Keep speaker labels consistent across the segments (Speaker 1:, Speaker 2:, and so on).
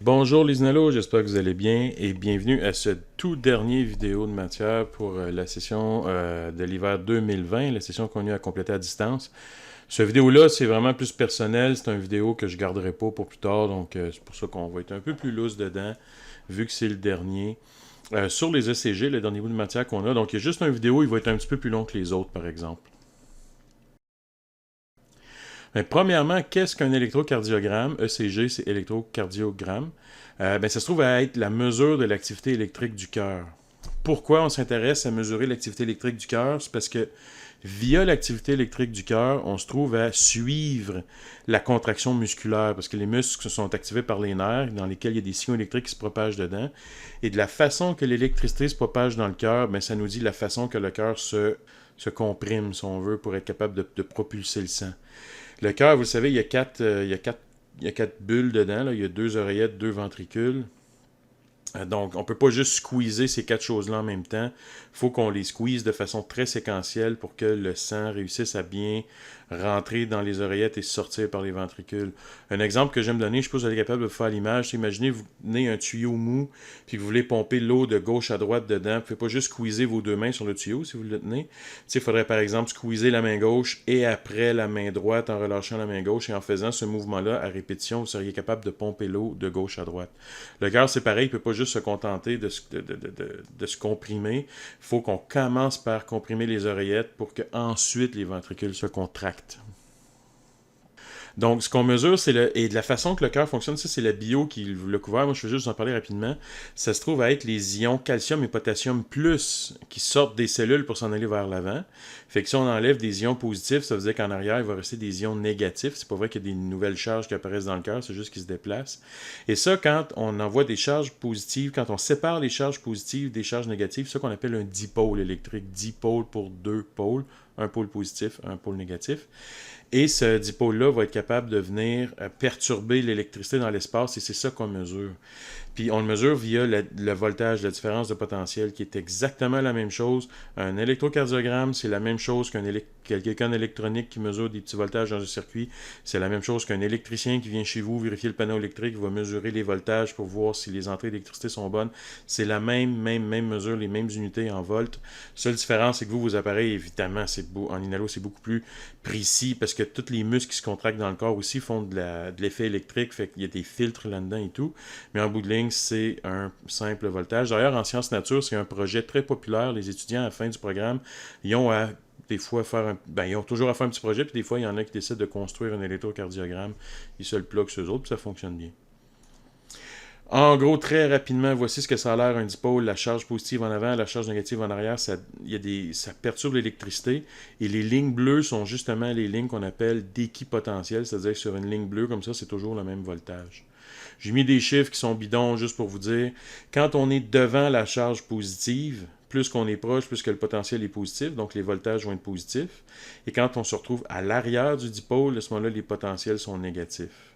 Speaker 1: Bonjour les Inhalos, j'espère que vous allez bien et bienvenue à ce tout dernier vidéo de matière pour la session de l'hiver 2020, la session qu'on a eu à compléter à distance. Ce vidéo-là, c'est vraiment plus personnel, c'est une vidéo que je garderai pas pour plus tard, donc c'est pour ça qu'on va être un peu plus loose dedans, vu que c'est le dernier. Sur les ECG, le dernier bout de matière qu'on a, donc il y a juste une vidéo, il va être un petit peu plus long que les autres, par exemple. Mais premièrement, qu'est-ce qu'un électrocardiogramme? ECG, c'est électrocardiogramme. Ça se trouve à être la mesure de l'activité électrique du cœur. Pourquoi on s'intéresse à mesurer l'activité électrique du cœur? C'est parce que via l'activité électrique du cœur, on se trouve à suivre la contraction musculaire, parce que les muscles sont activés par les nerfs, dans lesquels il y a des signaux électriques qui se propagent dedans. Et de la façon que l'électricité se propage dans le cœur, ça nous dit la façon que le cœur se comprime, si on veut, pour être capable de propulser le sang. Le cœur, vous le savez, il y a quatre bulles dedans. Là. Il y a deux oreillettes, deux ventricules. Donc, on ne peut pas juste squeezer ces quatre choses-là en même temps. Il faut qu'on les squeeze de façon très séquentielle pour que le sang réussisse à bien rentrer dans les oreillettes et sortir par les ventricules. Un exemple que j'aime donner, je sais pas si vous êtes capable de faire l'image, c'est imaginez vous tenez un tuyau mou puis que vous voulez pomper l'eau de gauche à droite dedans. Vous ne pouvez pas juste squeezer vos deux mains sur le tuyau si vous le tenez. Il faudrait par exemple squeezer la main gauche et après la main droite en relâchant la main gauche et en faisant ce mouvement-là à répétition, vous seriez capable de pomper l'eau de gauche à droite. Le cœur, c'est pareil, il ne peut pas juste se contenter de se comprimer. Il faut qu'on commence par comprimer les oreillettes pour que ensuite les ventricules se contractent. Donc, ce qu'on mesure, et de la façon que le cœur fonctionne, ça, c'est la bio qui l'a couvert. Moi, je vais juste vous en parler rapidement. Ça se trouve à être les ions calcium et potassium plus qui sortent des cellules pour s'en aller vers l'avant. Fait que si on enlève des ions positifs, ça veut dire qu'en arrière, il va rester des ions négatifs. C'est pas vrai qu'il y a des nouvelles charges qui apparaissent dans le cœur, c'est juste qu'ils se déplacent. Et ça, quand on envoie des charges positives, quand on sépare les charges positives des charges négatives, c'est ça qu'on appelle un dipôle électrique. Dipôle pour deux pôles, un pôle positif, un pôle négatif. Et ce dipôle-là va être capable de venir perturber l'électricité dans l'espace et c'est ça qu'on mesure. Puis on le mesure via le voltage, la différence de potentiel, qui est exactement la même chose. Un électrocardiogramme, c'est la même chose quelqu'un électronique qui mesure des petits voltages dans un circuit. C'est la même chose qu'un électricien qui vient chez vous vérifier le panneau électrique, va mesurer les voltages pour voir si les entrées d'électricité sont bonnes. C'est la même mesure, les mêmes unités en volts. Seule différence, c'est que vos appareils, évidemment, en inhalo, c'est beaucoup plus précis parce que tous les muscles qui se contractent dans le corps aussi font de l'effet électrique, fait qu'il y a des filtres là-dedans et tout. Mais en bout de ligne, c'est un simple voltage. D'ailleurs, en sciences nature, c'est un projet très populaire. Les étudiants, à la fin du programme, ils ont à des fois ils ont toujours à faire un petit projet, puis des fois, il y en a qui décident de construire un électrocardiogramme. Ils se le pluguent sur eux autres, puis ça fonctionne bien. En gros, très rapidement, voici ce que ça a l'air un dipôle. La charge positive en avant, la charge négative en arrière, ça perturbe l'électricité. Et les lignes bleues sont justement les lignes qu'on appelle d'équipotentiel, c'est-à-dire que sur une ligne bleue comme ça, c'est toujours le même voltage. J'ai mis des chiffres qui sont bidons juste pour vous dire. Quand on est devant la charge positive, plus qu'on est proche, plus que le potentiel est positif, donc les voltages vont être positifs. Et quand on se retrouve à l'arrière du dipôle, à ce moment-là, les potentiels sont négatifs.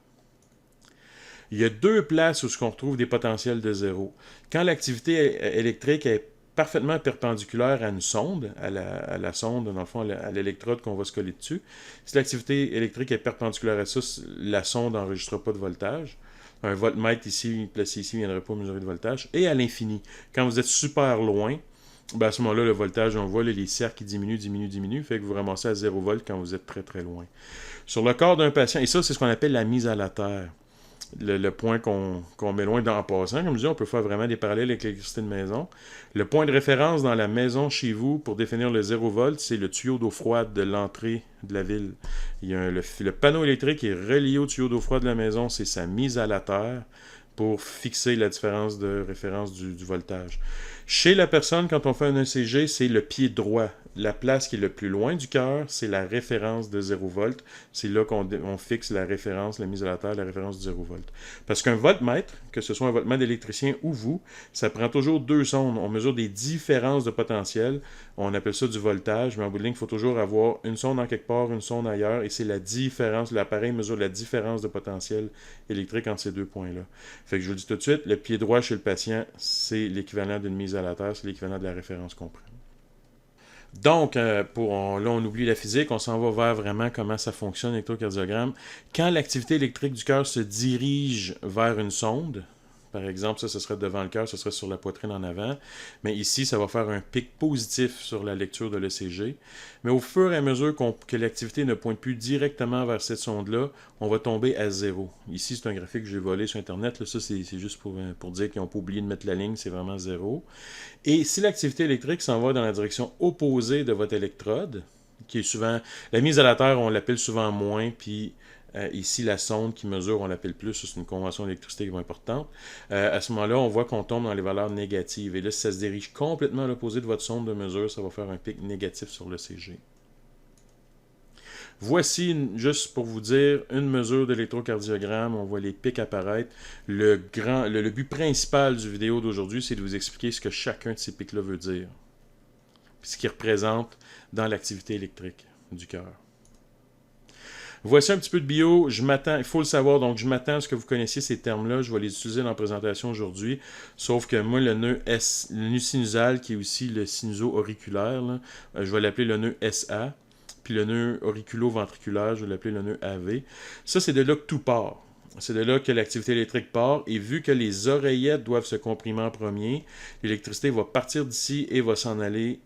Speaker 1: Il y a deux places où on retrouve des potentiels de zéro. Quand l'activité électrique est parfaitement perpendiculaire à une sonde, à la sonde, dans le fond, à l'électrode qu'on va se coller dessus. Si l'activité électrique est perpendiculaire à ça, la sonde n'enregistrera pas de voltage. Un voltmètre ici, placé ici, ne viendrait pas mesurer de voltage. Et à l'infini, quand vous êtes super loin, à ce moment-là, le voltage, on voit les cercles qui diminuent, fait que vous ramassez à 0 volt quand vous êtes très très loin. Sur le corps d'un patient, et ça, c'est ce qu'on appelle la mise à la terre. Le point qu'on met loin en passant. Comme je dis, on peut faire vraiment des parallèles avec l'électricité de maison. Le point de référence dans la maison chez vous pour définir le 0 volt, c'est le tuyau d'eau froide de l'entrée de la ville. Le panneau électrique est relié au tuyau d'eau froide de la maison, c'est sa mise à la terre pour fixer la différence de référence du voltage. Chez la personne, quand on fait un ECG, c'est le pied droit. La place qui est le plus loin du cœur, c'est la référence de 0 volt. C'est là qu'on fixe la référence, la mise à la terre, la référence du 0 volt. Parce qu'un voltmètre, que ce soit un voltmètre d'électricien ou vous, ça prend toujours deux sondes. On mesure des différences de potentiel. On appelle ça du voltage, mais en bout de ligne, il faut toujours avoir une sonde en quelque part, une sonde ailleurs, et c'est la différence. L'appareil mesure la différence de potentiel électrique entre ces deux points-là. Fait que je vous le dis tout de suite, le pied droit chez le patient, c'est l'équivalent d'une mise à la terre, c'est l'équivalent de la référence qu'on prend. Donc, là, on oublie la physique, on s'en va vers vraiment comment ça fonctionne, l'électrocardiogramme. Quand l'activité électrique du cœur se dirige vers une sonde, par exemple, ça, ce serait devant le cœur, ce serait sur la poitrine en avant. Mais ici, ça va faire un pic positif sur la lecture de l'ECG. Mais au fur et à mesure que l'activité ne pointe plus directement vers cette sonde-là, on va tomber à zéro. Ici, c'est un graphique que j'ai volé sur Internet. Là, ça, c'est juste pour dire qu'ils n'ont pas oublié de mettre la ligne, c'est vraiment zéro. Et si l'activité électrique s'en va dans la direction opposée de votre électrode, qui est souvent... La mise à la terre, on l'appelle souvent moins, puis ici, la sonde qui mesure, on l'appelle plus, c'est une convention d'électricité qui est importante. À ce moment-là, on voit qu'on tombe dans les valeurs négatives. Et là, si ça se dirige complètement à l'opposé de votre sonde de mesure, ça va faire un pic négatif sur le CG. Voici, juste pour vous dire, une mesure d'électrocardiogramme. On voit les pics apparaître. Le but principal du vidéo d'aujourd'hui, c'est de vous expliquer ce que chacun de ces pics-là veut dire. Puis ce qu'il représente dans l'activité électrique du cœur. Voici un petit peu de bio. Il faut le savoir, donc je m'attends à ce que vous connaissiez ces termes-là. Je vais les utiliser dans la présentation aujourd'hui. Sauf que moi, le nœud sinusal, qui est aussi le sinuso-auriculaire, je vais l'appeler le nœud SA. Puis le nœud auriculo-ventriculaire, je vais l'appeler le nœud AV. Ça, c'est de là que tout part. C'est de là que l'activité électrique part. Et vu que les oreillettes doivent se comprimer en premier, l'électricité va partir d'ici et va s'en aller,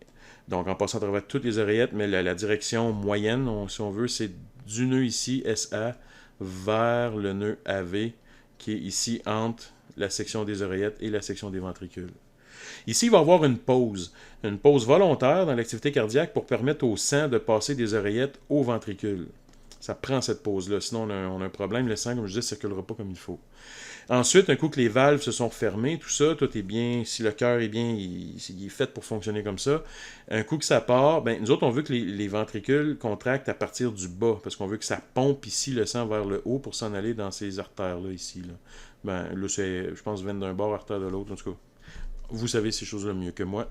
Speaker 1: donc en passant à travers toutes les oreillettes, mais la direction moyenne, si on veut, c'est du nœud ici, SA, vers le nœud AV, qui est ici entre la section des oreillettes et la section des ventricules. Ici, il va y avoir une pause volontaire dans l'activité cardiaque pour permettre au sang de passer des oreillettes aux ventricules. Ça prend cette pause-là, sinon on a un problème, le sang, comme je dis, ne circulera pas comme il faut. Ensuite, un coup que les valves se sont refermées, tout est bien, si le cœur est bien, il est fait pour fonctionner comme ça. Un coup que ça part, nous autres, on veut que les ventricules contractent à partir du bas, parce qu'on veut que ça pompe ici le sang vers le haut pour s'en aller dans ces artères-là, ici. Là, c'est, je pense, veine d'un bord, artère de l'autre, en tout cas. Vous savez ces choses-là mieux que moi.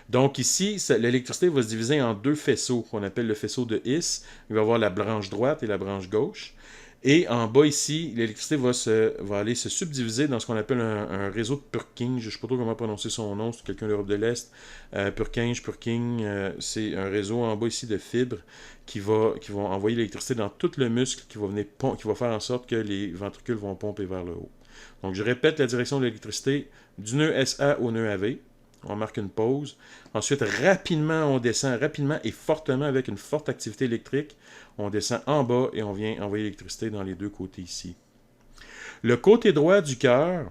Speaker 1: Donc ici, l'électricité va se diviser en deux faisceaux, qu'on appelle le faisceau de His. Il va y avoir la branche droite et la branche gauche. Et en bas ici, l'électricité va aller se subdiviser dans ce qu'on appelle un réseau de Purkinje. Je ne sais pas trop comment prononcer son nom, c'est quelqu'un de l'Europe de l'Est. Purkinje, c'est un réseau en bas ici de fibres qui vont envoyer l'électricité dans tout le muscle qui va faire en sorte que les ventricules vont pomper vers le haut. Donc je répète la direction de l'électricité du nœud SA au nœud AV. On marque une pause. Ensuite, rapidement, on descend rapidement et fortement avec une forte activité électrique. On descend en bas et on vient envoyer l'électricité dans les deux côtés ici. Le côté droit du cœur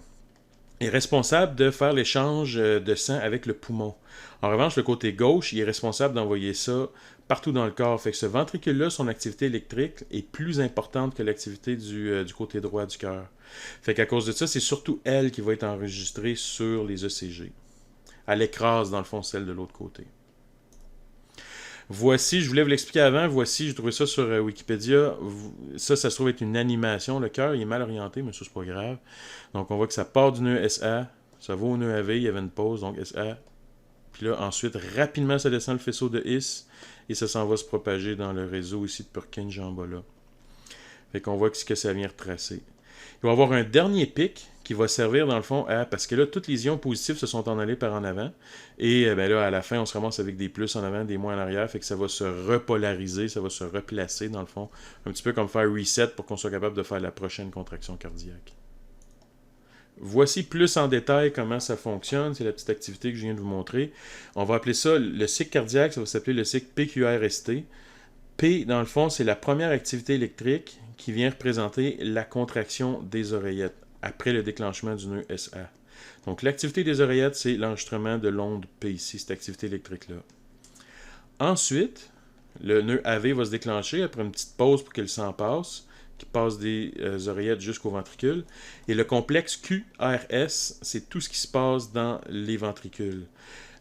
Speaker 1: est responsable de faire l'échange de sang avec le poumon. En revanche, le côté gauche, il est responsable d'envoyer ça partout dans le corps. Fait que ce ventricule-là, son activité électrique est plus importante que l'activité du côté droit du cœur. Fait qu'à cause de ça, c'est surtout elle qui va être enregistrée sur les ECG. Elle écrase, dans le fond, celle de l'autre côté. Voici, je voulais vous l'expliquer avant, voici, j'ai trouvé ça sur Wikipédia. Ça se trouve être une animation. Le cœur, il est mal orienté, mais ça, c'est pas grave. Donc, on voit que ça part du nœud SA, ça va au nœud AV, il y avait une pause, donc SA. Puis là, ensuite, rapidement, ça descend le faisceau de His et ça s'en va se propager dans le réseau ici de Purkinje en bas là. Fait qu'on voit que ça vient retracer. Il va y avoir un dernier pic qui va servir dans le fond à... Parce que là, toutes les ions positifs se sont en allés par en avant. Et là, à la fin, on se ramasse avec des plus en avant, des moins en arrière. Fait que ça va se repolariser, ça va se replacer dans le fond. Un petit peu comme faire reset pour qu'on soit capable de faire la prochaine contraction cardiaque. Voici plus en détail comment ça fonctionne. C'est la petite activité que je viens de vous montrer. On va appeler ça le cycle cardiaque. Ça va s'appeler le cycle PQRST. P, dans le fond, c'est la première activité électrique qui vient représenter la contraction des oreillettes après le déclenchement du nœud SA. Donc, l'activité des oreillettes, c'est l'enregistrement de l'onde P ici, cette activité électrique-là. Ensuite, le nœud AV va se déclencher après une petite pause pour que le sang passe, qui passe des oreillettes jusqu'au ventricule. Et le complexe QRS, c'est tout ce qui se passe dans les ventricules.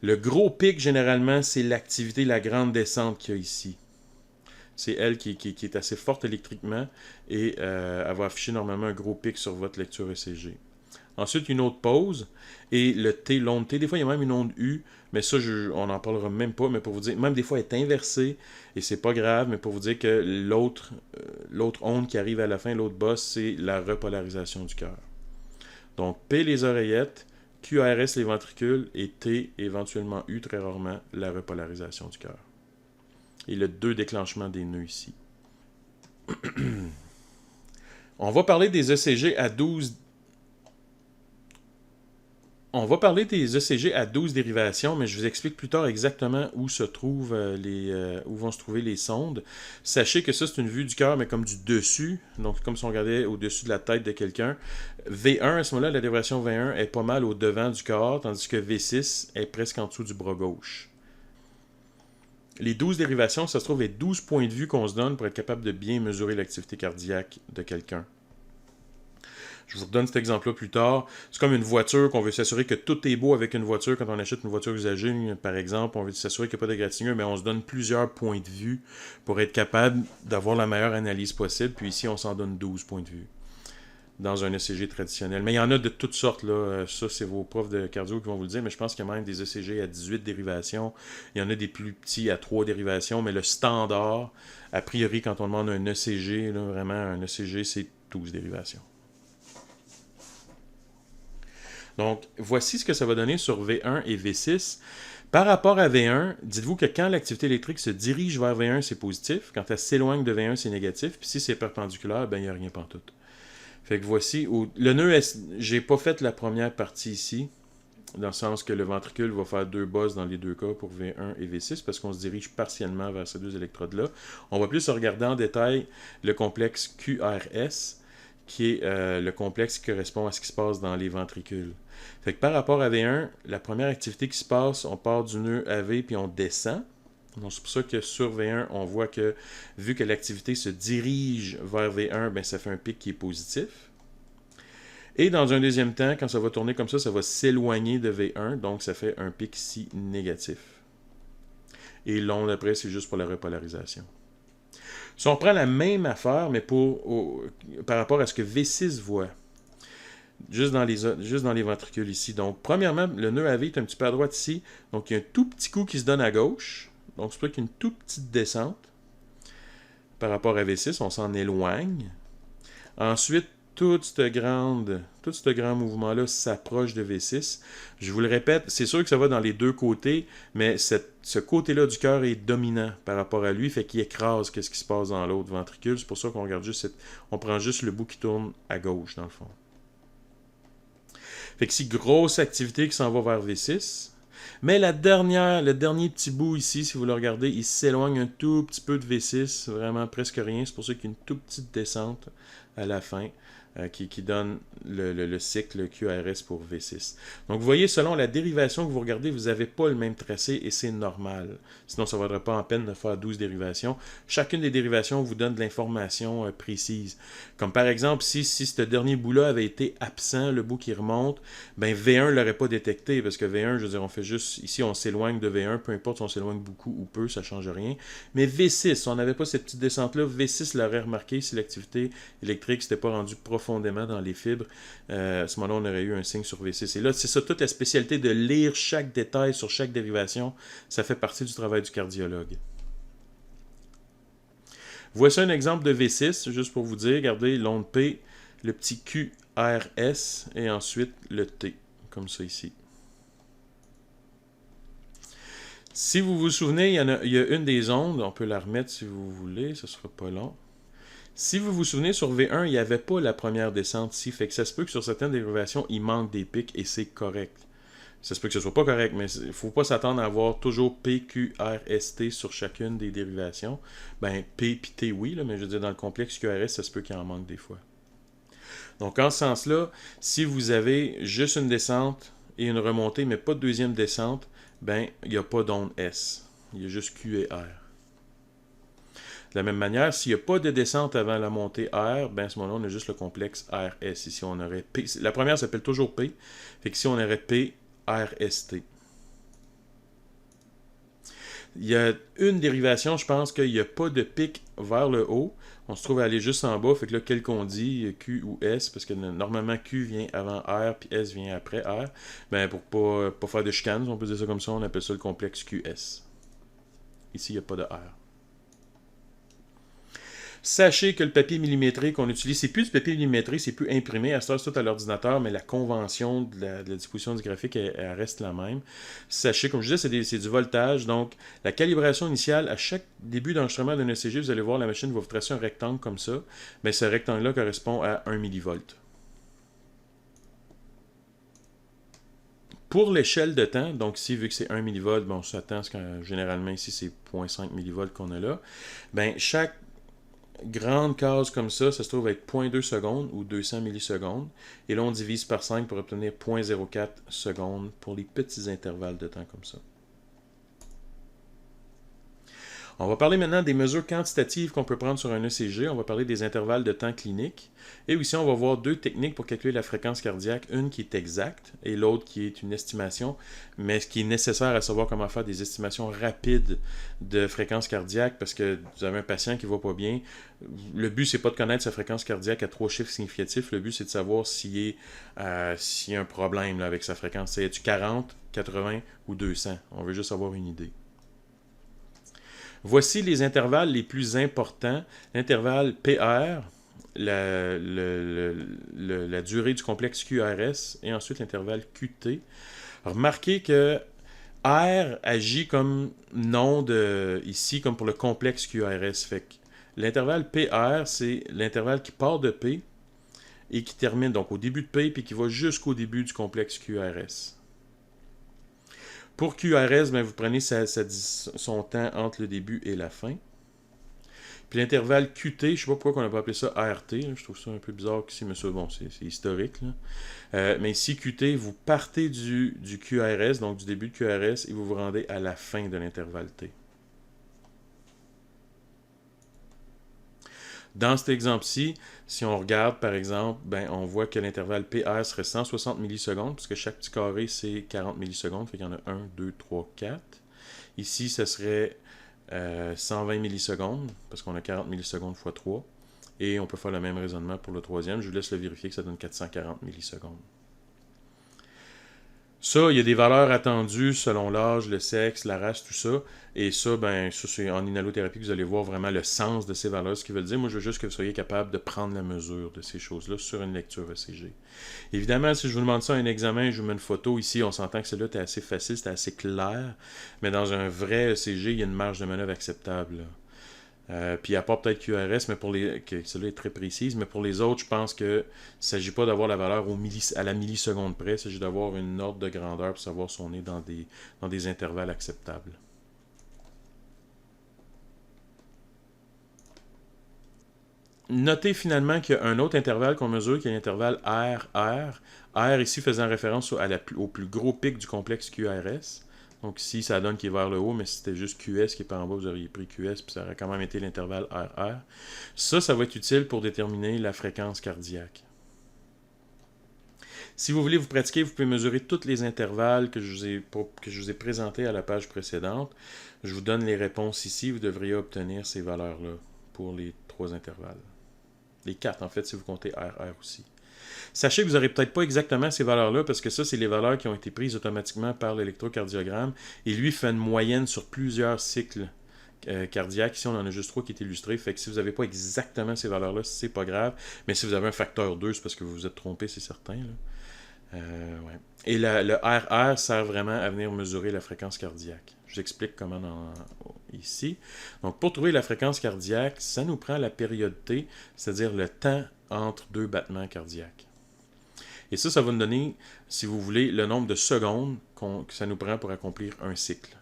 Speaker 1: Le gros pic, généralement, c'est l'activité, la grande descente qu'il y a ici. C'est elle qui est assez forte électriquement et elle va afficher normalement un gros pic sur votre lecture ECG. Ensuite, une autre pause et le T, l'onde T. Des fois, il y a même une onde U, mais ça, on n'en parlera même pas. Mais pour vous dire, même des fois, elle est inversée et c'est pas grave, mais pour vous dire que l'autre onde qui arrive à la fin, l'autre boss, c'est la repolarisation du cœur. Donc, P les oreillettes, QRS les ventricules et T, éventuellement U, très rarement, la repolarisation du cœur. Et le 2 déclenchements des nœuds ici. On va parler des ECG à 12. On va parler des ECG à 12 dérivations, mais je vous explique plus tard exactement où où vont se trouver les sondes. Sachez que ça, c'est une vue du cœur, mais comme du dessus, donc comme si on regardait au-dessus de la tête de quelqu'un. V1, à ce moment-là, la dérivation V1 est pas mal au devant du corps, tandis que V6 est presque en dessous du bras gauche. Les 12 dérivations, ça se trouve être 12 points de vue qu'on se donne pour être capable de bien mesurer l'activité cardiaque de quelqu'un. Je vous redonne cet exemple-là plus tard. C'est comme une voiture qu'on veut s'assurer que tout est beau avec une voiture. Quand on achète une voiture usagée, par exemple, on veut s'assurer qu'il n'y a pas de gratineux, mais on se donne plusieurs points de vue pour être capable d'avoir la meilleure analyse possible. Puis ici, on s'en donne 12 points de vue dans un ECG traditionnel. Mais il y en a de toutes sortes, là. Ça, c'est vos profs de cardio qui vont vous le dire, mais je pense qu'il y a même des ECG à 18 dérivations. Il y en a des plus petits à 3 dérivations, mais le standard, a priori, quand on demande un ECG, là, vraiment, un ECG, c'est 12 dérivations. Donc, voici ce que ça va donner sur V1 et V6. Par rapport à V1, dites-vous que quand l'activité électrique se dirige vers V1, c'est positif. Quand elle s'éloigne de V1, c'est négatif. Puis si c'est perpendiculaire, ben il n'y a rien pantoute. Fait que voici, le nœud, j'ai pas fait la première partie ici, dans le sens que le ventricule va faire 2 bosses dans les deux cas pour V1 et V6, parce qu'on se dirige partiellement vers ces deux électrodes-là. On va plus regarder en détail le complexe QRS, qui est le complexe qui correspond à ce qui se passe dans les ventricules. Fait que par rapport à V1, la première activité qui se passe, on part du nœud AV puis on descend. Donc c'est pour ça que sur V1, on voit que vu que l'activité se dirige vers V1, ben, ça fait un pic qui est positif. Et dans un deuxième temps, quand ça va tourner comme ça va s'éloigner de V1, donc ça fait un pic ici négatif. Et l'onde après, c'est juste pour la repolarisation. Si on prend la même affaire, mais par rapport à ce que V6 voit, juste dans les ventricules ici. Donc, premièrement, le nœud AV est un petit peu à droite ici. Donc, il y a un tout petit coup qui se donne à gauche. Donc, c'est pour ça qu'il y a une toute petite descente. Par rapport à V6, on s'en éloigne. Ensuite, tout ce grand mouvement-là s'approche de V6. Je vous le répète, c'est sûr que ça va dans les deux côtés, mais ce côté-là du cœur est dominant par rapport à lui, fait qu'il écrase ce qui se passe dans l'autre ventricule. C'est pour ça qu'on regarde on prend juste le bout qui tourne à gauche, dans le fond. Fait que c'est grosse activité qui s'en va vers V6. Mais le dernier petit bout ici, si vous le regardez, il s'éloigne un tout petit peu de V6, vraiment presque rien. C'est pour ça qu'il y a une toute petite descente à la fin qui donne le cycle QRS pour V6. Donc vous voyez, selon la dérivation que vous regardez, vous n'avez pas le même tracé et c'est normal. Sinon, ça ne vaudrait pas en peine de faire 12 dérivations. Chacune des dérivations vous donne de l'information précise. Comme par exemple, si ce dernier bout-là avait été absent, le bout qui remonte, ben V1 ne l'aurait pas détecté parce que V1, je veux dire, on fait juste, ici on s'éloigne de V1, peu importe si on s'éloigne beaucoup ou peu, ça ne change rien. Mais V6, si on n'avait pas cette petite descente-là, V6 l'aurait remarqué si l'activité électrique ne s'était pas rendue profondément dans les fibres. À ce moment-là, on aurait eu un signe sur V6. Et là, c'est ça, toute la spécialité de lire chaque détail sur chaque dérivation. Ça fait partie du travail du cardiologue. Voici un exemple de V6, juste pour vous dire. Regardez, l'onde P, le petit QRS et ensuite le T, comme ça ici. Si vous vous souvenez, il y a une des ondes, on peut la remettre si vous voulez, ce ne sera pas long. Si vous vous souvenez, sur V1, il n'y avait pas la première descente ici, fait que ça se peut que sur certaines dérivations, il manque des pics et c'est correct. Ça se peut que ce soit pas correct, mais il ne faut pas s'attendre à avoir toujours P, Q, R, S, T sur chacune des dérivations. Ben, P et T, oui, là, mais je veux dire, dans le complexe QRS, ça se peut qu'il en manque des fois. Donc, en ce sens-là, si vous avez juste une descente et une remontée, mais pas de deuxième descente, ben, il n'y a pas d'onde S. Il y a juste Q et R. De la même manière, s'il n'y a pas de descente avant la montée R, ben à ce moment-là, on a juste le complexe RS. Ici, on aurait P. La première s'appelle toujours P. Fait que ici, on aurait P, RST. Il y a une dérivation, je pense qu'il n'y a pas de pic vers le haut. On se trouve à aller juste en bas. Fait que là, quel qu'on dit, Q ou S, parce que normalement, Q vient avant R, puis S vient après R. Ben, pour pas faire de chicane, on peut dire ça comme ça, on appelle ça le complexe QS. Ici, il n'y a pas de R. Sachez que le papier millimétré qu'on utilise, c'est plus du papier millimétré, c'est plus imprimé. À ce temps, c'est tout à l'ordinateur, mais la convention de la disposition du graphique, elle reste la même. Sachez, comme je disais, c'est du voltage. Donc, la calibration initiale, à chaque début d'enregistrement d'un ECG, vous allez voir, la machine va vous tracer un rectangle comme ça. Mais ce rectangle-là correspond à 1 millivolt. Pour l'échelle de temps, donc ici, vu que c'est 1 millivolt, bon, on s'attend à ce que généralement ici, c'est 0,5 millivolts qu'on a là. Ben, chaque grande case comme ça se trouve être 0,2 secondes ou 200 millisecondes. Et là, on divise par 5 pour obtenir 0,04 secondes pour les petits intervalles de temps comme ça. On va parler maintenant des mesures quantitatives qu'on peut prendre sur un ECG. On va parler des intervalles de temps cliniques. Et aussi, on va voir deux techniques pour calculer la fréquence cardiaque. Une qui est exacte et l'autre qui est une estimation, mais ce qui est nécessaire à savoir comment faire des estimations rapides de fréquence cardiaque parce que vous avez un patient qui ne va pas bien. Le but, c'est pas de connaître sa fréquence cardiaque à 3 chiffres significatifs. Le but, c'est de savoir s'il y a un problème là, avec sa fréquence. C'est-tu 40, 80 ou 200? On veut juste avoir une idée. Voici les intervalles les plus importants. L'intervalle PR, la durée du complexe QRS, et ensuite l'intervalle QT. Remarquez que R agit comme nom de, ici, comme pour le complexe QRS. Fait que l'intervalle PR, c'est l'intervalle qui part de P et qui termine donc au début de P puis qui va jusqu'au début du complexe QRS. Pour QRS, ben, vous prenez son temps entre le début et la fin. Puis l'intervalle QT, je ne sais pas pourquoi on n'a pas appelé ça ART, là, je trouve ça un peu bizarre ici, mais ça, bon, c'est historique. Mais ici, QT, vous partez du QRS, donc du début de QRS, et vous vous rendez à la fin de l'intervalle T. Dans cet exemple-ci, si on regarde, par exemple, ben, on voit que l'intervalle PR serait 160 millisecondes, puisque chaque petit carré, c'est 40 millisecondes, fait qu'il y en a 1, 2, 3, 4. Ici, ce serait 120 millisecondes, parce qu'on a 40 millisecondes x 3. Et on peut faire le même raisonnement pour le troisième. Je vous laisse le vérifier que ça donne 440 millisecondes. Ça, il y a des valeurs attendues selon l'âge, le sexe, la race, tout ça. Et ça, ben, ça c'est en inhalothérapie que vous allez voir vraiment le sens de ces valeurs, ce qu'ils veulent dire. Moi, je veux juste que vous soyez capable de prendre la mesure de ces choses-là sur une lecture ECG. Évidemment, si je vous demande ça à un examen, je vous mets une photo ici, on s'entend que celle-là est assez facile, c'est assez clair. Mais dans un vrai ECG, il y a une marge de manœuvre acceptable, là. Puis à part peut-être QRS, mais celle-là est très précise, mais pour les autres, je pense que il ne s'agit pas d'avoir la valeur à la milliseconde près, il s'agit d'avoir une ordre de grandeur pour savoir si on est dans des intervalles acceptables. Notez finalement qu'il y a un autre intervalle qu'on mesure, qui est l'intervalle RR. R ici faisant référence au plus gros pic du complexe QRS. Donc ici, ça donne qu'il est vers le haut, mais si c'était juste QS qui est par en bas, vous auriez pris QS, puis ça aurait quand même été l'intervalle RR. Ça va être utile pour déterminer la fréquence cardiaque. Si vous voulez vous pratiquer, vous pouvez mesurer tous les intervalles que je vous ai présentés à la page précédente. Je vous donne les réponses ici. Vous devriez obtenir ces valeurs-là pour les 3 intervalles. Les 4, en fait, si vous comptez RR aussi. Sachez que vous n'aurez peut-être pas exactement ces valeurs-là, parce que ça, c'est les valeurs qui ont été prises automatiquement par l'électrocardiogramme. Et lui fait une moyenne sur plusieurs cycles cardiaques. Ici, on en a juste 3 qui est illustré. Fait que si vous n'avez pas exactement ces valeurs-là, c'est pas grave. Mais si vous avez un facteur 2, c'est parce que vous vous êtes trompé, c'est certain. Là. Ouais. Et le RR sert vraiment à venir mesurer la fréquence cardiaque. Je vous explique comment ici. Donc, pour trouver la fréquence cardiaque, ça nous prend la période T, c'est-à-dire le temps entre 2 battements cardiaques. Et ça va nous donner, si vous voulez, le nombre de secondes que ça nous prend pour accomplir un cycle.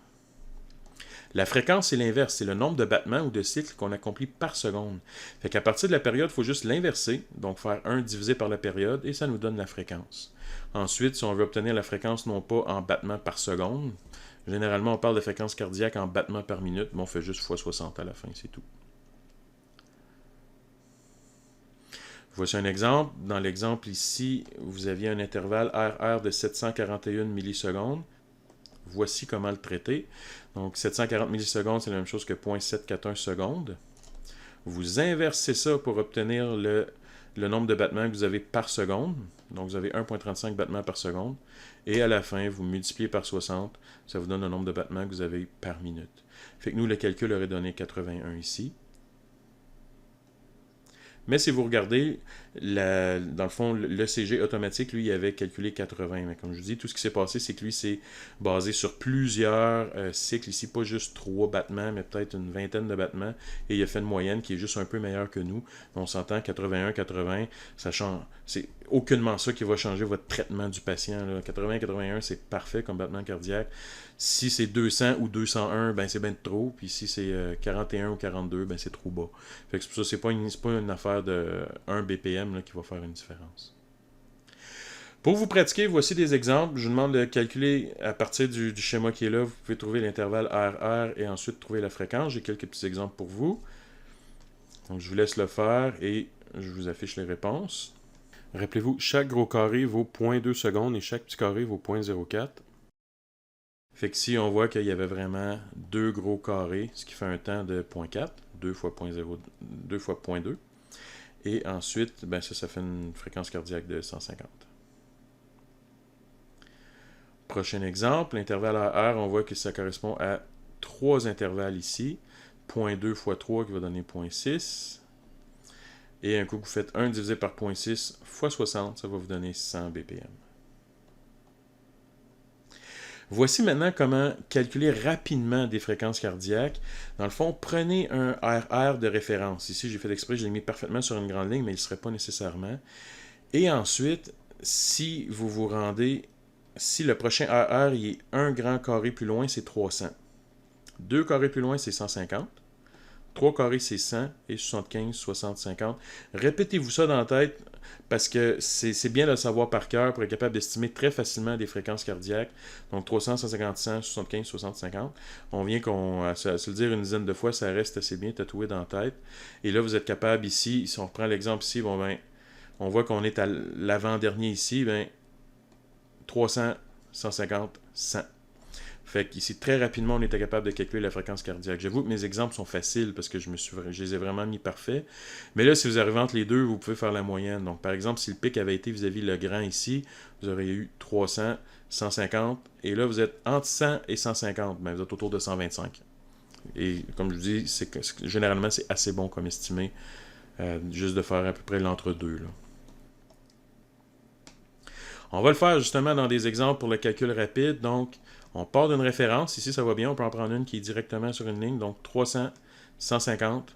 Speaker 1: La fréquence, c'est l'inverse. C'est le nombre de battements ou de cycles qu'on accomplit par seconde. Fait qu'à partir de la période, il faut juste l'inverser, donc faire 1 divisé par la période, et ça nous donne la fréquence. Ensuite, si on veut obtenir la fréquence non pas en battements par seconde, généralement on parle de fréquence cardiaque en battements par minute, mais on fait juste x 60 à la fin, c'est tout. Voici un exemple. Dans l'exemple ici, vous aviez un intervalle RR de 741 millisecondes. Voici comment le traiter. Donc 740 millisecondes, c'est la même chose que 0.741 secondes. Vous inversez ça pour obtenir le nombre de battements que vous avez par seconde. Donc vous avez 1.35 battements par seconde. Et à la fin, vous multipliez par 60. Ça vous donne le nombre de battements que vous avez par minute. Fait que nous, le calcul aurait donné 81 ici. Mais si vous regardez, dans le fond, l'ECG automatique, lui, il avait calculé 80. Mais comme je vous dis, tout ce qui s'est passé, c'est que lui, c'est basé sur plusieurs cycles ici, pas juste 3 battements, mais peut-être une vingtaine de battements. Et il a fait une moyenne qui est juste un peu meilleure que nous. On s'entend 81-80, ça change. C'est aucunement ça qui va changer votre traitement du patient. 80-81, c'est parfait comme battement cardiaque. Si c'est 200 ou 201, ben c'est bien trop. Puis si c'est 41 ou 42, ben c'est trop bas. Fait que c'est pour ça, c'est pas une affaire de 1 BPM là, qui va faire une différence. Pour vous pratiquer, voici des exemples. Je vous demande de calculer à partir du schéma qui est là. Vous pouvez trouver l'intervalle RR et ensuite trouver la fréquence. J'ai quelques petits exemples pour vous. Donc je vous laisse le faire et je vous affiche les réponses. Rappelez-vous, chaque gros carré vaut 0.2 secondes et chaque petit carré vaut 0.04. Fait que si on voit qu'il y avait vraiment deux gros carrés, ce qui fait un temps de 0.4, 2 fois 0.0, 2 fois 0.2. Et ensuite, ben ça fait une fréquence cardiaque de 150. Prochain exemple, l'intervalle AR, on voit que ça correspond à 3 intervalles ici. 0.2 fois 3 qui va donner 0.6. Et un coup, vous faites 1 divisé par 0.6 fois 60, ça va vous donner 100 BPM. Voici maintenant comment calculer rapidement des fréquences cardiaques. Dans le fond, prenez un RR de référence. Ici, j'ai fait exprès, je l'ai mis parfaitement sur une grande ligne, mais il ne serait pas nécessairement. Et ensuite, si vous vous rendez, si le prochain RR il est un grand carré plus loin, c'est 300. 2 carrés plus loin, c'est 150. 3 carrés, c'est 100 et 75, 60, 50. Répétez-vous ça dans la tête parce que c'est bien de le savoir par cœur pour être capable d'estimer très facilement des fréquences cardiaques. Donc 300, 150, 100, 75, 60, 50. On vient qu'on se le dire une dizaine de fois, ça reste assez bien tatoué dans la tête. Et là, vous êtes capable ici, si on reprend l'exemple ici, bon ben, on voit qu'on est à l'avant-dernier ici, ben 300, 150, 100. Fait qu'ici, très rapidement, on était capable de calculer la fréquence cardiaque. J'avoue que mes exemples sont faciles parce que je les ai vraiment mis parfaits. Mais là, si vous arrivez entre les deux, vous pouvez faire la moyenne. Donc, par exemple, si le pic avait été vis-à-vis le grand ici, vous auriez eu 300, 150. Et là, vous êtes entre 100 et 150. Ben, vous êtes autour de 125. Et comme je vous dis, généralement, c'est assez bon comme estimé. Juste de faire à peu près l'entre-deux. On va le faire justement dans des exemples pour le calcul rapide. Donc, on part d'une référence. Ici, ça va bien. On peut en prendre une qui est directement sur une ligne. Donc, 300, 150.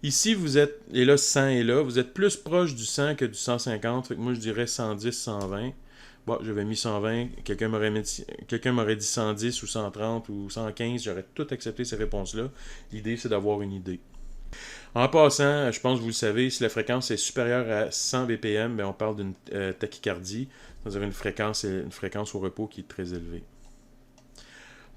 Speaker 1: Ici, vous êtes, et là, 100 est là. Vous êtes plus proche du 100 que du 150. Fait que moi, je dirais 110, 120. Bon, j'avais mis 120. Quelqu'un m'aurait dit 110 ou 130 ou 115. J'aurais tout accepté ces réponses-là. L'idée, c'est d'avoir une idée. En passant, je pense que vous le savez, si la fréquence est supérieure à 100 BPM, bien, on parle d'une tachycardie, c'est-à-dire une fréquence au repos qui est très élevée.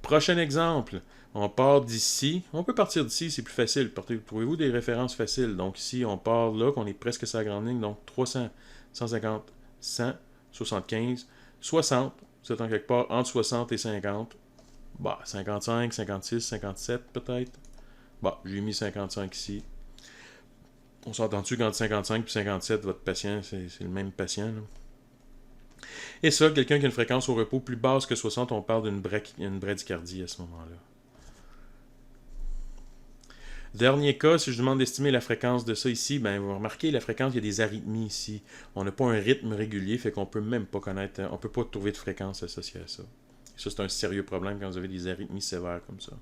Speaker 1: Prochain exemple, on part d'ici. On peut partir d'ici, c'est plus facile. Trouvez-vous des références faciles. Donc ici, on part là, qu'on est presque sur la grande ligne. Donc 300, 150, 100, 75, 60. Vous êtes en quelque part entre 60 et 50. Bah, 55, 56, 57 peut-être. Bah, j'ai mis 55 ici. On s'entend-tu qu'entre 55 et 57, votre patient, c'est le même patient, là? Et ça, quelqu'un qui a une fréquence au repos plus basse que 60, on parle d'une bradycardie à ce moment-là. Dernier cas, si je demande d'estimer la fréquence de ça ici, ben vous remarquez, la fréquence, il y a des arythmies ici. On n'a pas un rythme régulier, fait qu'on peut même pas connaître, on peut pas trouver de fréquence associée à ça. Et ça, c'est un sérieux problème quand vous avez des arythmies sévères comme ça.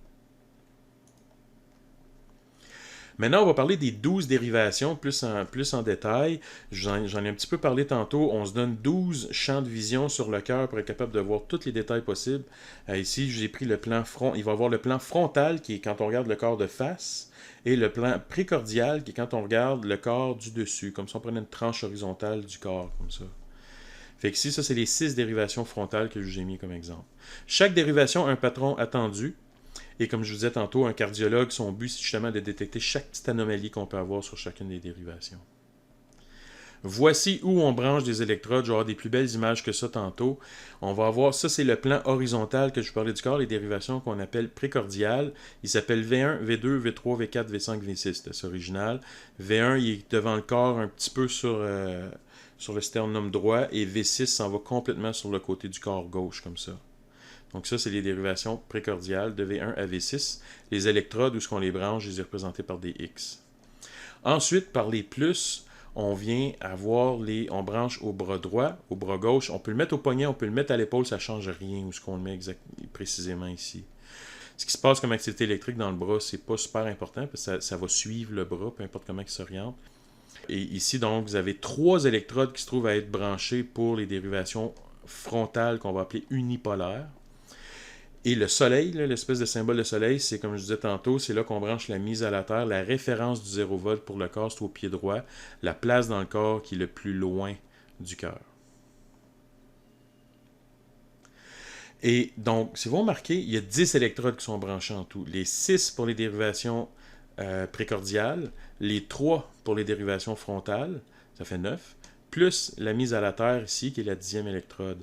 Speaker 1: Maintenant, on va parler des 12 dérivations plus en détail. J'en ai un petit peu parlé tantôt. On se donne 12 champs de vision sur le cœur pour être capable de voir tous les détails possibles. Ici, j'ai pris le plan front. Il va y avoir le plan frontal qui est quand on regarde le corps de face et le plan précordial qui est quand on regarde le corps du dessus, comme si on prenait une tranche horizontale du corps, comme ça. Fait que ici, ça, c'est les 6 dérivations frontales que je vous ai mis comme exemple. Chaque dérivation a un patron attendu. Et comme je vous disais tantôt, un cardiologue, son but, c'est justement de détecter chaque petite anomalie qu'on peut avoir sur chacune des dérivations. Voici où on branche des électrodes. Je vais avoir des plus belles images que ça tantôt. On va avoir, ça c'est le plan horizontal que je vous parlais du corps, les dérivations qu'on appelle précordiales. Il s'appelle V1, V2, V3, V4, V5, V6. C'est original. V1, il est devant le corps un petit peu sur le sternum droit et V6 s'en va complètement sur le côté du corps gauche, comme ça. Donc ça, c'est les dérivations précordiales de V1 à V6. Les électrodes, où est-ce qu'on les branche, je les ai représentées par des X. Ensuite, par les plus, on vient avoir on branche au bras droit, au bras gauche, on peut le mettre au poignet, on peut le mettre à l'épaule, ça ne change rien où ce qu'on le met précisément ici. Ce qui se passe comme activité électrique dans le bras, c'est pas super important, parce que ça va suivre le bras, peu importe comment il s'oriente. Et ici, donc, vous avez 3 électrodes qui se trouvent à être branchées pour les dérivations frontales qu'on va appeler unipolaires. Et le soleil, l'espèce de symbole de soleil, c'est comme je disais tantôt, c'est là qu'on branche la mise à la terre, la référence du 0 volt pour le corps, c'est au pied droit, la place dans le corps qui est le plus loin du cœur. Et donc, si vous remarquez, il y a 10 électrodes qui sont branchées en tout. Les 6 pour les dérivations précordiales, les 3 pour les dérivations frontales, ça fait 9, plus la mise à la terre ici, qui est la 10e électrode.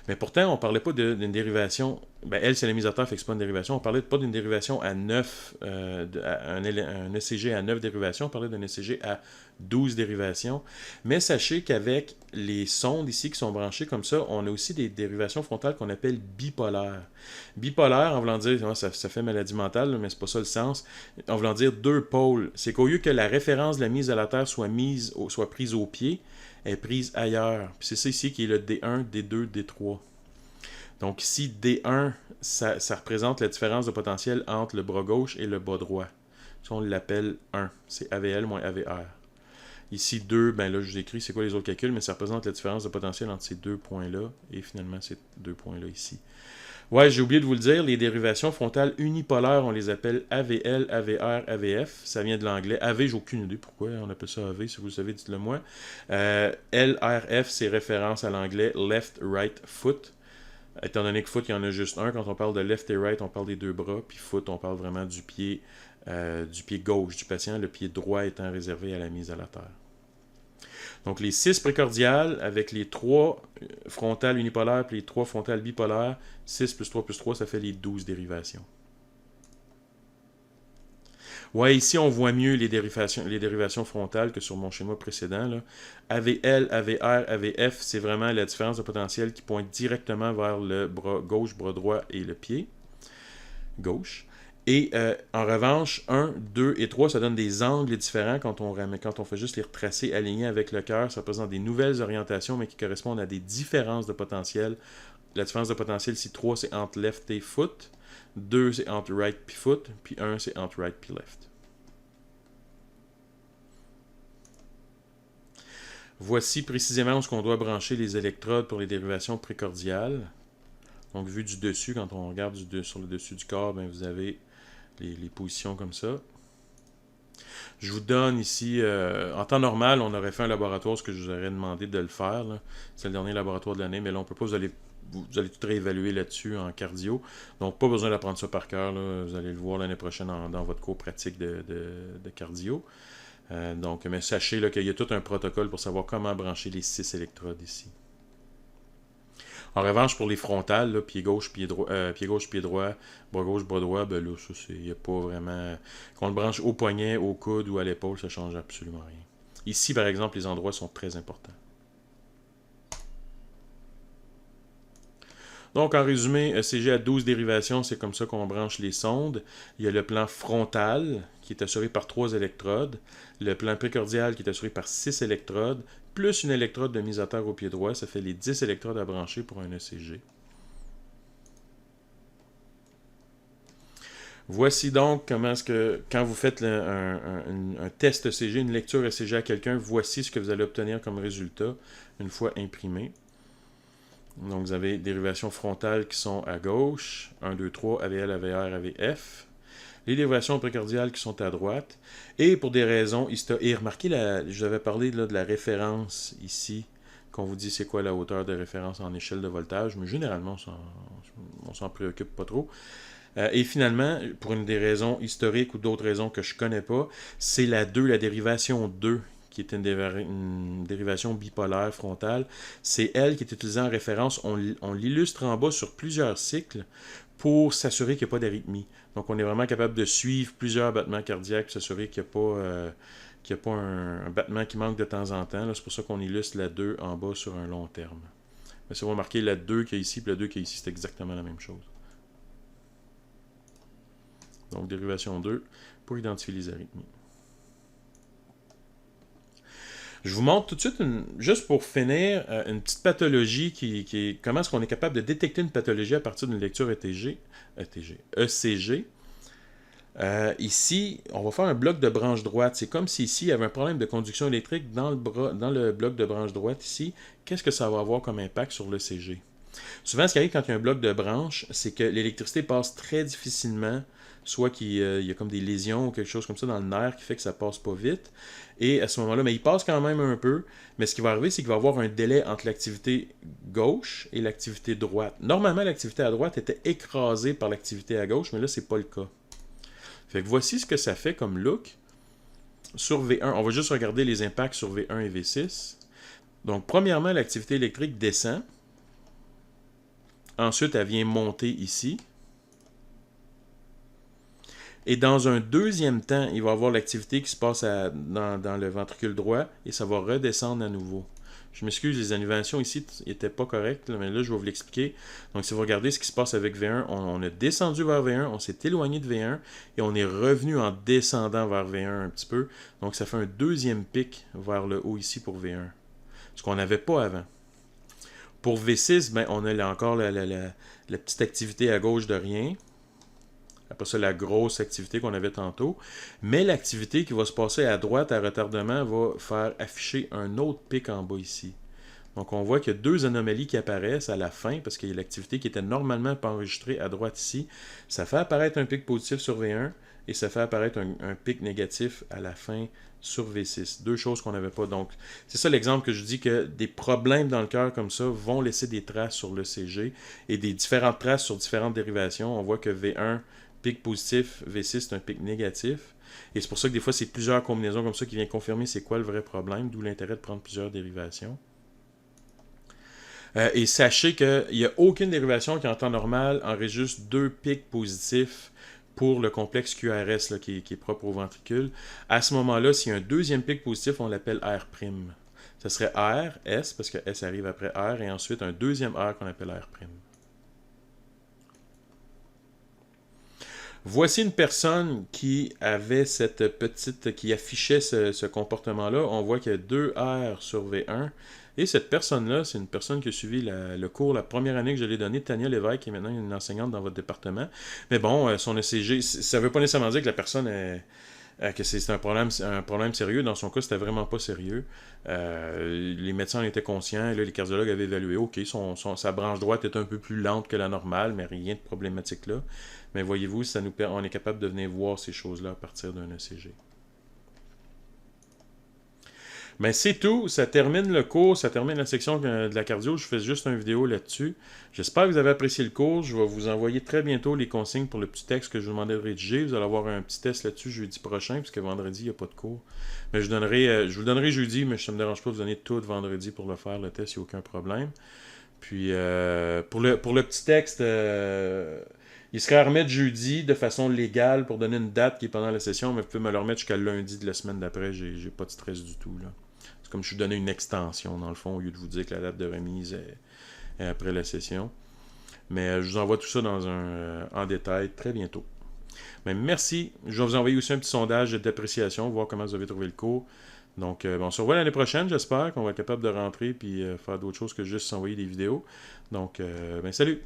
Speaker 1: Mais pourtant, on ne parlait pas d'une dérivation, ben elle, c'est la mise à terre, fait que c'est pas une dérivation, on ne parlait pas d'une dérivation à 9, un ECG à 9 dérivations, on parlait d'un ECG à 12 dérivations. Mais sachez qu'avec les sondes ici qui sont branchées comme ça, on a aussi des dérivations frontales qu'on appelle bipolaires. Bipolaire, en voulant dire, ça fait maladie mentale, mais c'est pas ça le sens, en voulant dire 2 pôles. C'est qu'au lieu que la référence de la mise à la terre soit prise au pied, elle est prise ailleurs. Puis c'est ça ici qui est le D1, D2, D3. Donc ici, D1, ça représente la différence de potentiel entre le bras gauche et le bras droit. Ça, on l'appelle 1. C'est AVL moins AVR. Ici, 2, ben là, je vous écris c'est quoi les autres calculs, mais ça représente la différence de potentiel entre ces 2 points-là et finalement ces 2 points-là ici. Ouais, j'ai oublié de vous le dire, les dérivations frontales unipolaires, on les appelle AVL, AVR, AVF. Ça vient de l'anglais. AV, j'ai aucune idée pourquoi on appelle ça AV, si vous le savez, dites-le moi. LRF, c'est référence à l'anglais Left, Right, Foot. Étant donné que foot, il y en a juste un. Quand on parle de left et right, on parle des 2 bras. Puis foot, on parle vraiment du pied gauche du patient, le pied droit étant réservé à la mise à la terre. Donc les 6 précordiales avec les 3 frontales unipolaires puis les 3 frontales bipolaires, 6 plus 3, ça fait les 12 dérivations. Ouais, ici on voit mieux les dérivations frontales que sur mon schéma précédent. Là. AVL, AVR, AVF, c'est vraiment la différence de potentiel qui pointe directement vers le bras gauche, bras droit et le pied gauche. Et en revanche, 1, 2 et 3, ça donne des angles différents quand on fait juste les retracer alignés avec le cœur. Ça représente des nouvelles orientations, mais qui correspondent à des différences de potentiel. La différence de potentiel, ici, 3, c'est entre left et foot. 2, c'est entre right puis foot. Puis 1, c'est entre right puis left. Voici précisément où on doit brancher les électrodes pour les dérivations précordiales. Donc, vu du dessus, quand on regarde sur le dessus du corps, ben, vous avez les positions comme ça. Je vous donne ici, en temps normal, on aurait fait un laboratoire, ce que je vous aurais demandé de le faire. C'est le dernier laboratoire de l'année, mais là, on ne peut pas, vous allez tout réévaluer là-dessus en cardio. Donc, pas besoin d'apprendre ça par cœur. Vous allez le voir l'année prochaine dans votre cours pratique de cardio. Mais sachez qu'il y a tout un protocole pour savoir comment brancher les 6 électrodes ici. En revanche, pour les frontales, là, pied gauche, pied droit, bras gauche, bras droit, ben là, ça, il n'y a pas vraiment... Qu'on le branche au poignet, au coude ou à l'épaule, ça ne change absolument rien. Ici, par exemple, les endroits sont très importants. Donc, en résumé, ECG à 12 dérivations, c'est comme ça qu'on branche les sondes. Il y a le plan frontal, qui est assuré par 3 électrodes. Le plan précordial, qui est assuré par 6 électrodes, plus une électrode de mise à terre au pied droit. Ça fait les 10 électrodes à brancher pour un ECG. Voici donc comment est-ce que, quand vous faites un test ECG, une lecture ECG à quelqu'un, voici ce que vous allez obtenir comme résultat une fois imprimé. Donc, vous avez des dérivations frontales qui sont à gauche, 1, 2, 3, AVL, AVR, AVF. Les dérivations précordiales qui sont à droite. Et pour des raisons historiques. Et remarquez, je vous avais parlé là, de la référence ici, qu'on vous dit c'est quoi la hauteur de référence en échelle de voltage, mais généralement, on s'en préoccupe pas trop. Et finalement, pour une des raisons historiques ou d'autres raisons que je ne connais pas, c'est la dérivation 2, qui est une dérivation bipolaire frontale. C'est elle qui est utilisée en référence. On l'illustre en bas sur plusieurs cycles pour s'assurer qu'il n'y a pas d'arythmie. Donc, on est vraiment capable de suivre plusieurs battements cardiaques, s'assurer qu'il n'y a pas un battement qui manque de temps en temps. C'est pour ça qu'on illustre la 2 en bas sur un long terme. Mais si vous remarquez, la 2 qu'il y a ici et la 2 qu'il y a ici, c'est exactement la même chose. Donc, dérivation 2 pour identifier les arythmies. Je vous montre tout de suite, juste pour finir, une petite pathologie qui est comment est-ce qu'on est capable de détecter une pathologie à partir d'une lecture ECG. Ici, on va faire un bloc de branche droite. C'est comme si ici, il y avait un problème de conduction électrique dans le bloc de branche droite ici. Qu'est-ce que ça va avoir comme impact sur l'ECG? Souvent, ce qui arrive quand il y a un bloc de branche, c'est que l'électricité passe très difficilement, soit qu'il y a comme des lésions ou quelque chose comme ça dans le nerf qui fait que ça passe pas vite. Et à ce moment-là, mais il passe quand même un peu, mais ce qui va arriver, c'est qu'il va y avoir un délai entre l'activité gauche et l'activité droite. Normalement, l'activité à droite était écrasée par l'activité à gauche, mais là, c'est pas le cas. Fait que voici ce que ça fait comme look sur V1. On va juste regarder les impacts sur V1 et V6. Donc, premièrement, l'activité électrique descend. Ensuite, elle vient monter ici. Et dans un deuxième temps, il va y avoir l'activité qui se passe dans le ventricule droit et ça va redescendre à nouveau. Je m'excuse, les animations ici n'étaient pas correctes, mais là, je vais vous l'expliquer. Donc, si vous regardez ce qui se passe avec V1, on a descendu vers V1, on s'est éloigné de V1 et on est revenu en descendant vers V1 un petit peu. Donc, ça fait un deuxième pic vers le haut ici pour V1, ce qu'on n'avait pas avant. Pour V6, ben, on a là encore la petite activité à gauche de rien. Après ça, la grosse activité qu'on avait tantôt. Mais l'activité qui va se passer à droite à retardement va faire afficher un autre pic en bas ici. Donc, on voit qu'il y a deux anomalies qui apparaissent à la fin, parce qu'il y a l'activité qui était normalement pas enregistrée à droite ici. Ça fait apparaître un pic positif sur V1 et ça fait apparaître un pic négatif à la fin sur V6. Deux choses qu'on n'avait pas. Donc, c'est ça l'exemple que je dis que des problèmes dans le cœur comme ça vont laisser des traces sur l'ECG et des différentes traces sur différentes dérivations. On voit que V1, pic positif, V6, c'est un pic négatif. Et c'est pour ça que des fois, c'est plusieurs combinaisons comme ça qui viennent confirmer c'est quoi le vrai problème, d'où l'intérêt de prendre plusieurs dérivations. Et sachez qu'il n'y a aucune dérivation qui en temps normal enregistre deux pics positifs pour le complexe QRS là, qui est propre au ventricule. À ce moment-là, s'il y a un deuxi'ème pic positif, on l'appelle R'. Ce serait R, S, parce que S arrive après R, et ensuite un deuxième R qu'on appelle R'. Voici une personne qui avait qui affichait ce comportement-là. On voit qu'il y a 2 R sur V1. Et cette personne-là, c'est une personne qui a suivi le cours la première année que je l'ai donné, Tania Lévesque, qui est maintenant une enseignante dans votre département. Mais bon, son ECG, ça ne veut pas nécessairement dire que la personne que c'est un problème sérieux. Dans son cas, c'était vraiment pas sérieux. Les médecins en étaient conscients. Et là, les cardiologues avaient évalué, OK, sa branche droite est un peu plus lente que la normale, mais rien de problématique là. Mais voyez-vous, on est capable de venir voir ces choses-là à partir d'un ECG. Mais c'est tout, ça termine le cours, ça termine la section de la cardio. Je fais juste une vidéo là-dessus. J'espère que vous avez apprécié le cours. Je vais vous envoyer très bientôt les consignes pour le petit texte que je vous demandais de rédiger. Vous allez avoir un petit test là-dessus jeudi prochain, puisque vendredi, il n'y a pas de cours. Mais je vous le donnerai jeudi, mais ça ne me dérange pas de vous donner tout vendredi pour le faire, le test, il n'y a aucun problème. Puis, pour le petit texte, il serait à remettre jeudi de façon légale pour donner une date qui est pendant la session, mais vous pouvez me le remettre jusqu'à lundi de la semaine d'après. J'ai pas de stress du tout, là. C'est comme si je vous donnais une extension, dans le fond, au lieu de vous dire que la date de remise est après la session. Mais je vous envoie tout ça en détail très bientôt. Mais merci. Je vais vous envoyer aussi un petit sondage d'appréciation, voir comment vous avez trouvé le cours. Donc, on se revoit l'année prochaine, j'espère qu'on va être capable de rentrer et faire d'autres choses que juste s'envoyer des vidéos. Donc, salut!